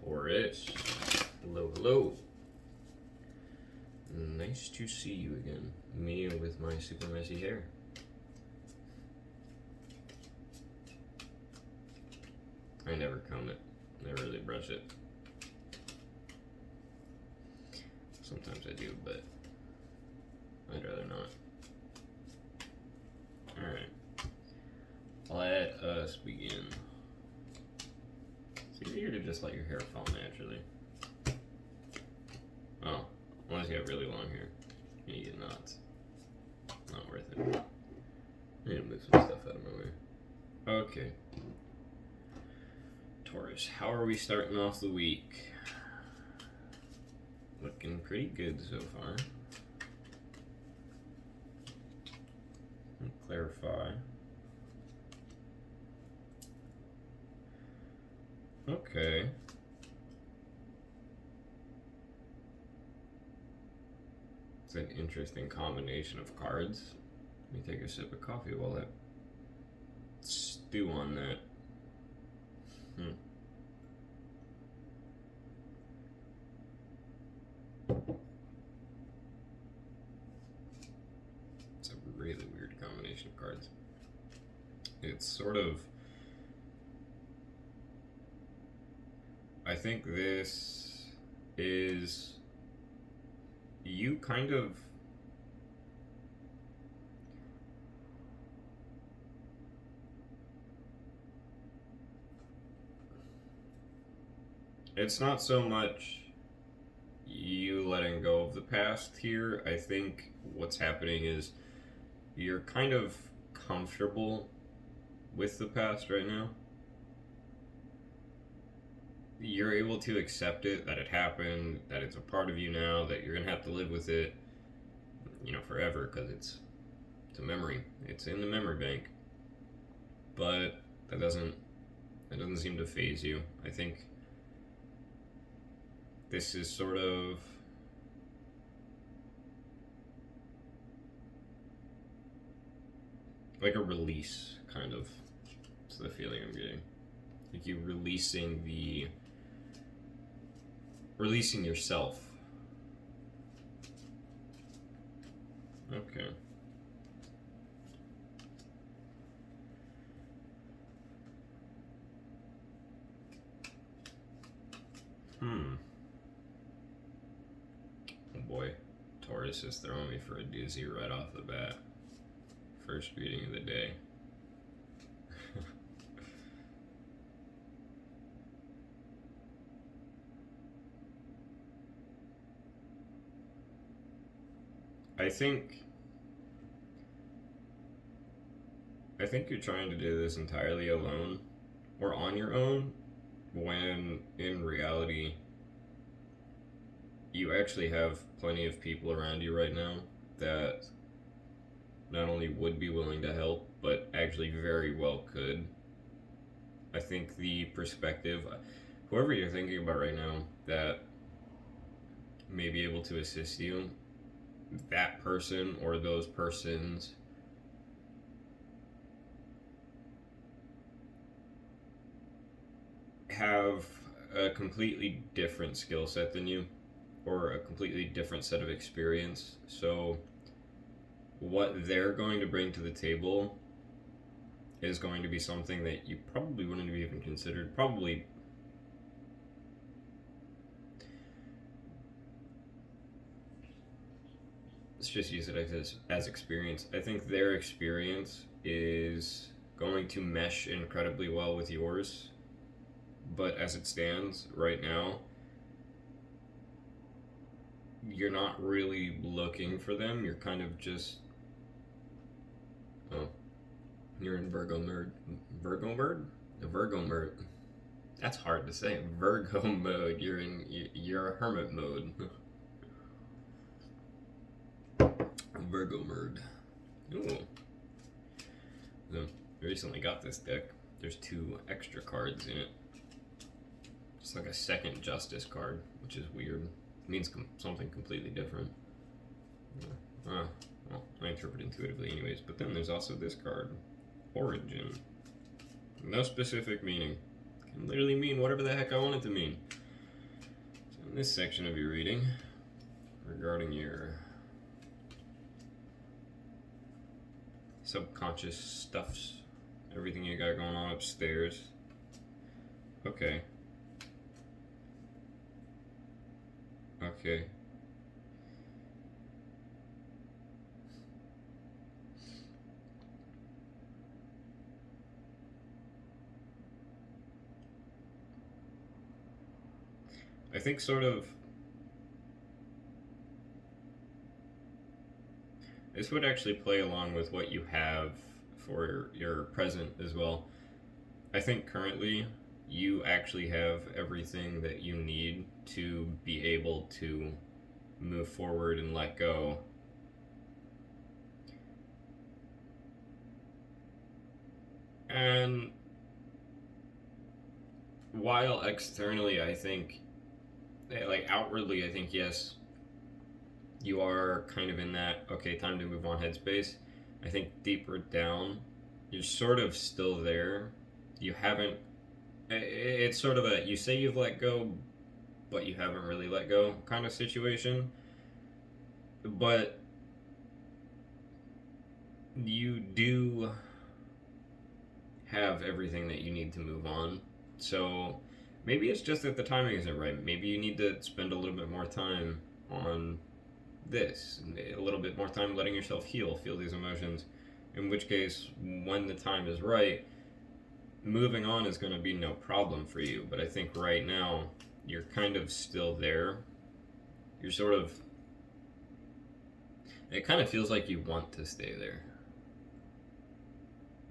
Taurus. Hello, hello. Nice to see you again. Me with my super messy hair. I never comb it. Never really brush it. Sometimes I do, but I'd rather not. Alright. Let us begin. It's easier to just let your hair fall naturally. Oh, unless you have really long hair. You get knots. Not worth it. I need to move some stuff out of my way. Okay. Taurus, how are we starting off the week? Looking pretty good so far. Clarify. Okay. It's an interesting combination of cards. Let me take a sip of coffee while I stew on that. It's a really weird combination of cards. It's sort of... I think this is you kind of it's not so much you letting go of the past here. I think what's happening is you're kind of comfortable with the past right now. You're able to accept it, that it happened, that it's a part of you now, that you're gonna have to live with it, you know, forever, because it's a memory. It's in the memory bank. But that doesn't seem to faze you. I think this is sort of like a release, kind of. That's the feeling I'm getting. Like you releasing yourself. Okay. Oh boy, Taurus is throwing me for a doozy right off the bat. First reading of the day. I think you're trying to do this entirely alone or on your own, when in reality you actually have plenty of people around you right now that not only would be willing to help, but actually very well could. I think the perspective, whoever you're thinking about right now that may be able to assist you, that person or those persons have a completely different skill set than you, or a completely different set of experience. So what they're going to bring to the table is going to be something that you probably wouldn't have even considered. Probably let's just use it as experience. I think their experience is going to mesh incredibly well with yours, but as it stands right now, you're not really looking for them. You're kind of just... Oh, you're in Virgo mode. Virgo mode? Virgo mode. That's hard to say. Virgo mode. You're a hermit mode. Virgo mode. Ooh. So, I recently got this deck. There's 2 extra cards in it. It's like a second justice card, which is weird. It means something completely different. Well, I interpret intuitively anyways. But then there's also this card. Origin. No specific meaning. It can literally mean whatever the heck I want it to mean. In this section of your reading, regarding your subconscious stuffs, everything you got going on upstairs. Okay. Okay. I think sort of this would actually play along with what you have for your present as well. I think currently you actually have everything that you need to be able to move forward and let go. And while externally, I think, like outwardly, I think, yes, you are kind of in that, okay, time to move on headspace. I think deeper down, you're sort of still there. You haven't, it's sort of a, you say you've let go, but you haven't really let go kind of situation. But you do have everything that you need to move on. So maybe it's just that the timing isn't right. Maybe you need to spend a little bit more time on this, a little bit more time letting yourself heal, feel these emotions. In which case, when the time is right, moving on is going to be no problem for you. But I think right now, you're kind of still there. You're sort of, it kind of feels like you want to stay there.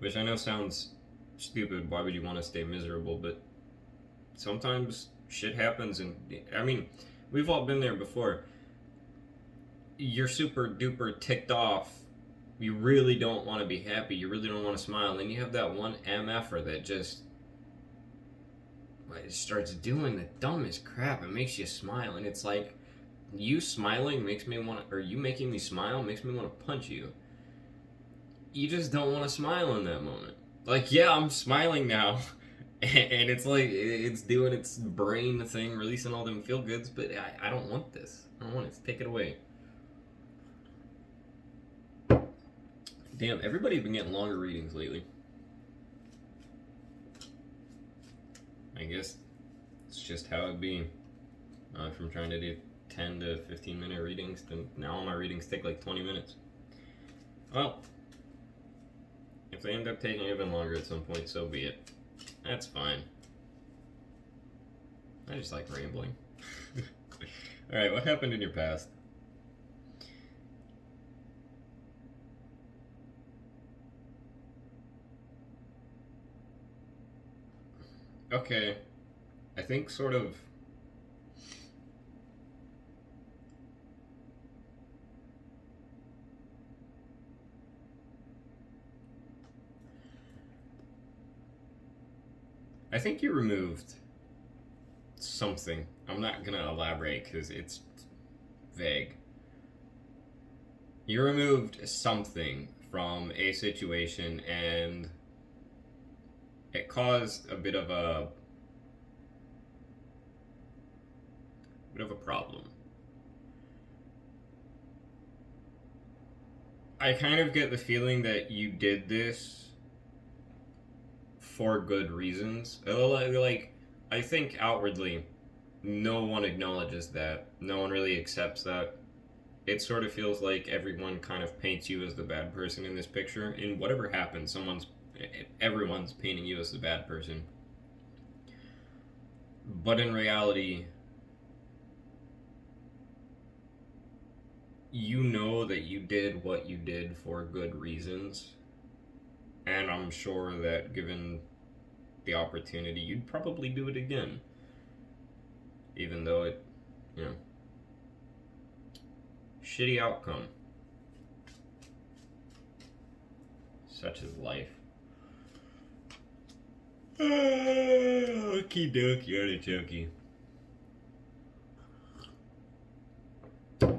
Which I know sounds stupid. Why would you want to stay miserable? But sometimes shit happens, and I mean, we've all been there before. You're super duper ticked off. You really don't want to be happy. You really don't want to smile. And then you have that one MFer that just starts doing the dumbest crap. It makes you smile, and it's like, you smiling makes me want to, or you making me smile makes me want to punch you. You just don't want to smile in that moment. Like, yeah, I'm smiling now. And it's like, it's doing its brain thing, releasing all them feel goods, but I don't want this. I don't want it. Take it away. Damn, everybody's been getting longer readings lately. I guess it's just how it be. From trying to do 10 to 15 minute readings, then now all my readings take like 20 minutes. Well, if they end up taking even longer at some point, so be it. That's fine. I just like rambling. Alright, what happened in your past? Okay, I think sort of I think you removed something. I'm not gonna elaborate because it's vague. You removed something from a situation and it caused a bit of a problem. I kind of get the feeling that you did this for good reasons. Like, I think outwardly, no one acknowledges that. No one really accepts that. It sort of feels like everyone kind of paints you as the bad person in this picture. In whatever happens, everyone's painting you as the bad person. But in reality, you know that you did what you did for good reasons. And I'm sure that given the opportunity, you'd probably do it again. Even though it, shitty outcome. Such is life. Okie dokie, artichoke.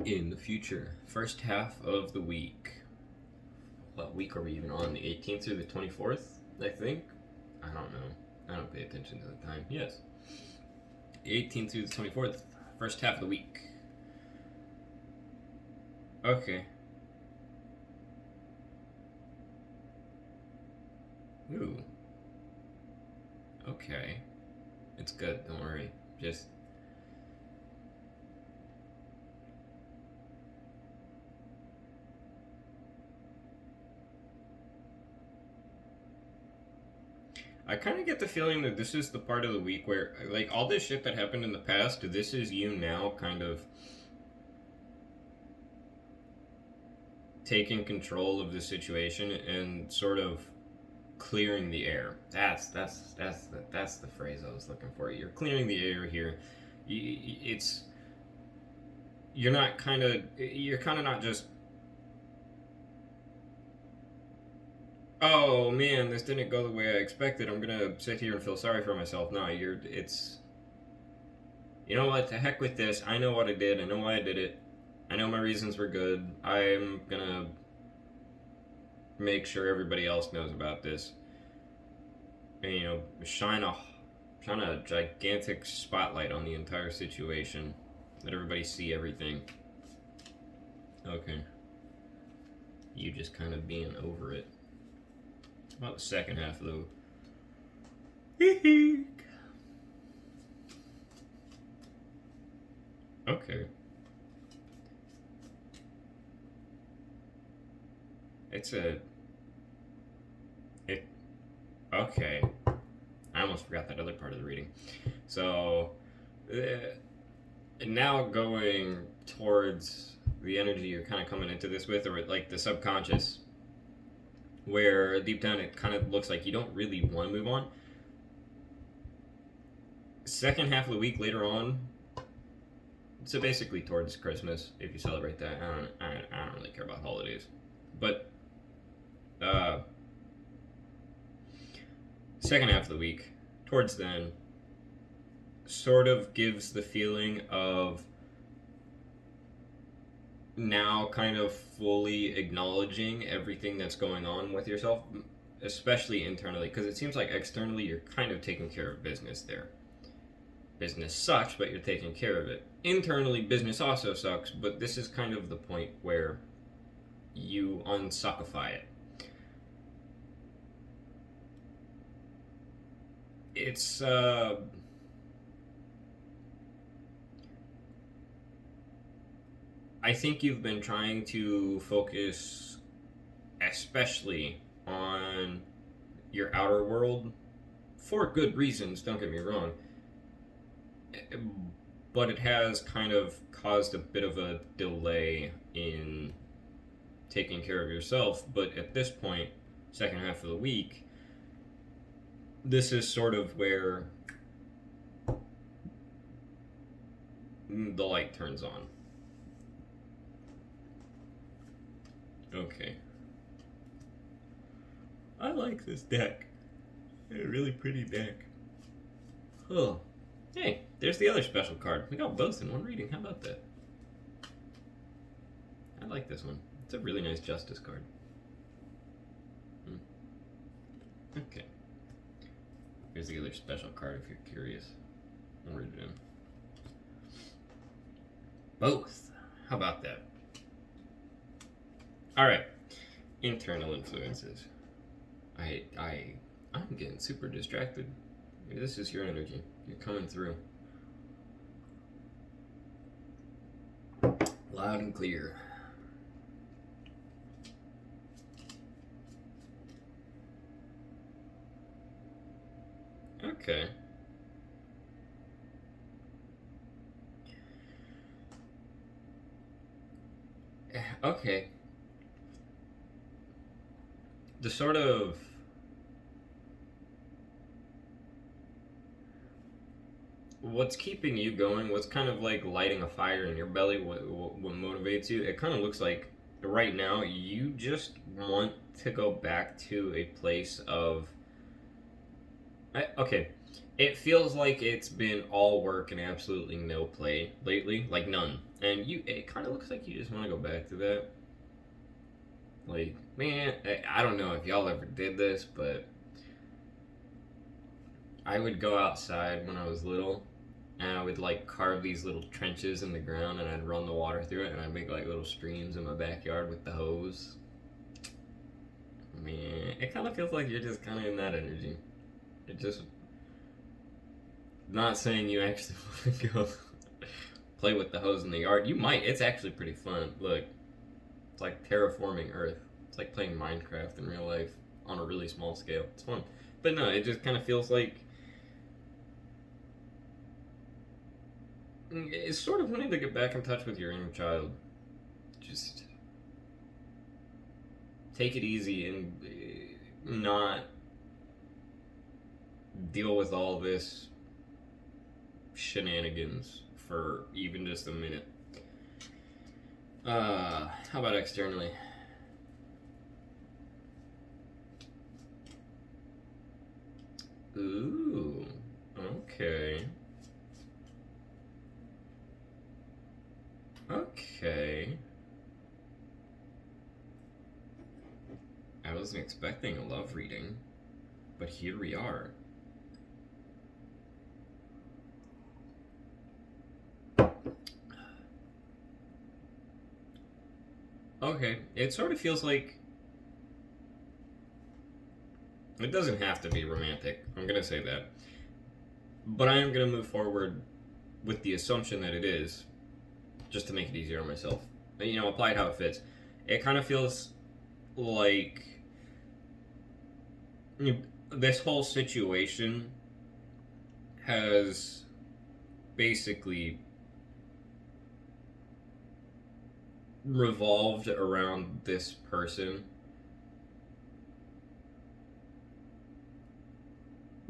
In the future, first half of the week. What week are we even on? The 18th through the 24th, I think? I don't know. I don't pay attention to the time. Yes. 18th through the 24th. first half of the week. Okay. Ooh. Okay. It's good, don't worry. Just... I kind of get the feeling that this is the part of the week where, like, all this shit that happened in the past, this is you now kind of taking control of the situation and sort of clearing the air. That's the phrase I was looking for. You're clearing the air here. You're kind of not just, oh man, this didn't go the way I expected, I'm gonna sit here and feel sorry for myself. No, it's, you know what, to heck with this. I know what I did, I know why I did it, I know my reasons were good. I'm gonna make sure everybody else knows about this. And, you know, shine a gigantic spotlight on the entire situation. Let everybody see everything. Okay. You just kind of being over it. About the second half of the week. Okay. Okay. I almost forgot that other part of the reading. So, now going towards the energy you're kind of coming into this with, or like the subconscious, where deep down it kind of looks like you don't really want to move on. Second half of the week later on, so basically towards Christmas, if you celebrate that. I don't really care about holidays, but second half of the week, towards then, sort of gives the feeling of now kind of fully acknowledging everything that's going on with yourself, especially internally, because it seems like externally you're kind of taking care of business there. Business sucks, but you're taking care of it. Internally, business also sucks, but this is kind of the point where you unsuckify it. It's, I think you've been trying to focus especially on your outer world for good reasons, don't get me wrong. But it has kind of caused a bit of a delay in taking care of yourself. But at this point, second half of the week, this is sort of where the light turns on. Okay. I like this deck. It's a really pretty deck. Oh. Hey, there's the other special card. We got both in one reading. How about that? I like this one. It's a really nice Justice card. Okay. Here's the other special card if you're curious. I'll read it in. Both. How about that? Alright. Internal influences. I'm getting super distracted. This is your energy. You're coming through. Loud and clear. Okay. Okay. The sort of what's keeping you going, what's kind of like lighting a fire in your belly, what motivates you, it kind of looks like right now you just want to go back to a place of, okay, it feels like it's been all work and absolutely no play lately, like none, and it kind of looks like you just want to go back to that. Like, man, I don't know if y'all ever did this, but I would go outside when I was little and I would like carve these little trenches in the ground, and I'd run the water through it, and I'd make like little streams in my backyard with the hose. Man, it kind of feels like you're just kind of in that energy. It just, not saying you actually want to go play with the hose in the yard. You might. It's actually pretty fun. Look, it's like terraforming Earth. It's like playing Minecraft in real life on a really small scale. It's fun. But no, it just kind of feels like it's sort of wanting to get back in touch with your inner child. Just take it easy and not deal with all this shenanigans for even just a minute. How about externally? Ooh, okay. Okay. I wasn't expecting a love reading, but here we are. Okay, it sort of feels like it doesn't have to be romantic. I'm gonna say that. But I am gonna move forward with the assumption that it is, just to make it easier on myself. You know, apply it how it fits. It kind of feels like this whole situation has basically revolved around this person.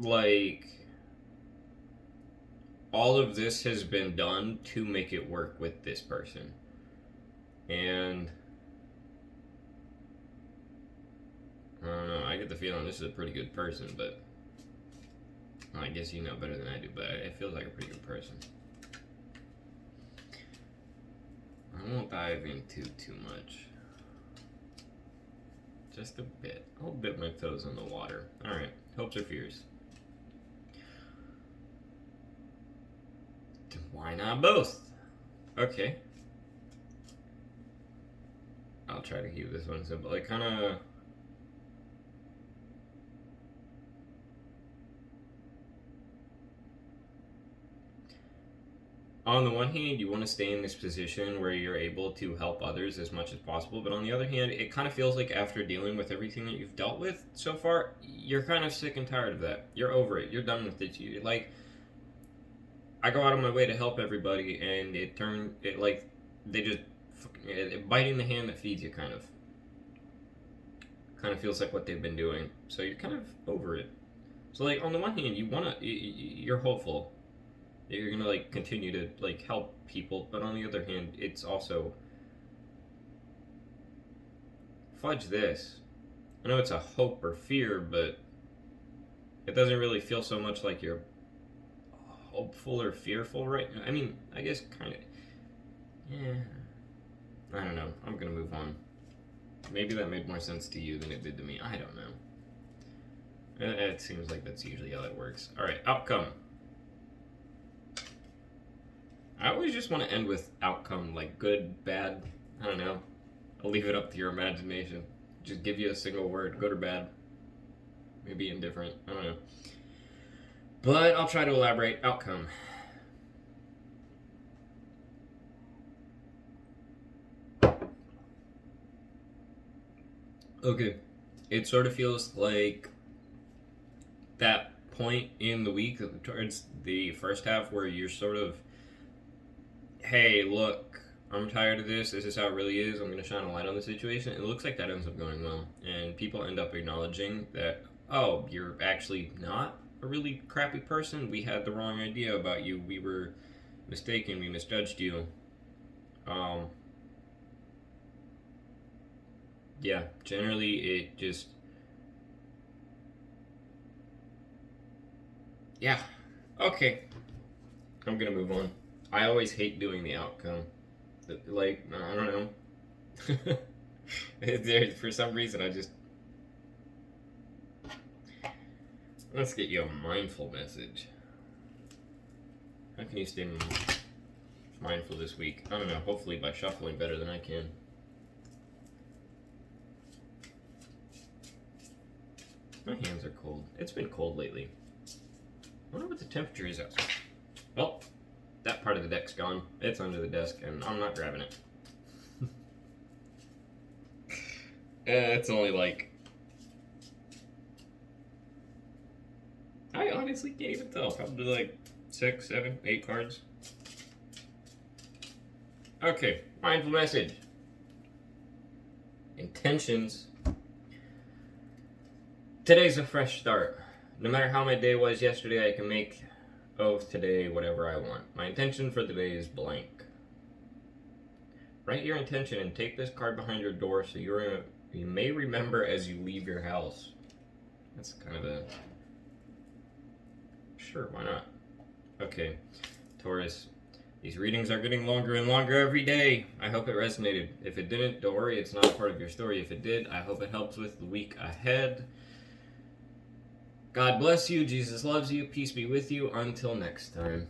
Like, all of this has been done to make it work with this person. And I don't know, I get the feeling this is a pretty good person, but I guess you know better than I do, but it feels like a pretty good person. I won't dive into too much. Just a bit. I'll dip my toes in the water. Alright, hopes or fears? Why not both? Okay. I'll try to keep this one simple. It kind of... On the one hand, you want to stay in this position where you're able to help others as much as possible, but on the other hand, it kind of feels like after dealing with everything that you've dealt with so far, you're kind of sick and tired of that. You're over it. You're done with it. You, like, I go out of my way to help everybody, and they just biting the hand that feeds you, kind of feels like what they've been doing. So you're kind of over it. So like on the one hand, you're hopeful. You're gonna like continue to like help people, but on the other hand, it's also fudge this. I know it's a hope or fear, but it doesn't really feel so much like you're hopeful or fearful right now. I mean, I guess kind of. Yeah. I don't know. I'm gonna move on. Maybe that made more sense to you than it did to me. I don't know. It seems like that's usually how that works. Alright, outcome. I always just want to end with outcome, like good, bad. I don't know. I'll leave it up to your imagination. Just give you a single word, good or bad. Maybe indifferent. I don't know. But I'll try to elaborate. Outcome. Okay. It sort of feels like that point in the week towards the first half where you're sort of, hey, look, I'm tired of this. This is how it really is. I'm going to shine a light on the situation. It looks like that ends up going well. And people end up acknowledging that, oh, you're actually not a really crappy person. We had the wrong idea about you. We were mistaken. We misjudged you. Yeah, generally it just... Yeah. Okay. I'm going to move on. I always hate doing the outcome. Like, I don't know. For some reason, I just... Let's get you a mindful message. How can you stay mindful this week? I don't know, hopefully by shuffling better than I can. My hands are cold. It's been cold lately. I wonder what the temperature is outside. Well, that part of the deck's gone. It's under the desk, and I'm not grabbing it. It's only like... I honestly can't even tell. Probably like 6, 7, 8 cards. Okay, mindful message. Intentions. Today's a fresh start. No matter how my day was yesterday, I can make of today whatever I want. My intention for the day is blank. Write your intention and take this card behind your door so you may remember as you leave your house. That's kind of a... Sure, why not? Okay, Taurus. These readings are getting longer and longer every day. I hope it resonated. If it didn't, don't worry, it's not a part of your story. If it did, I hope it helps with the week ahead. God bless you. Jesus loves you. Peace be with you. Until next time.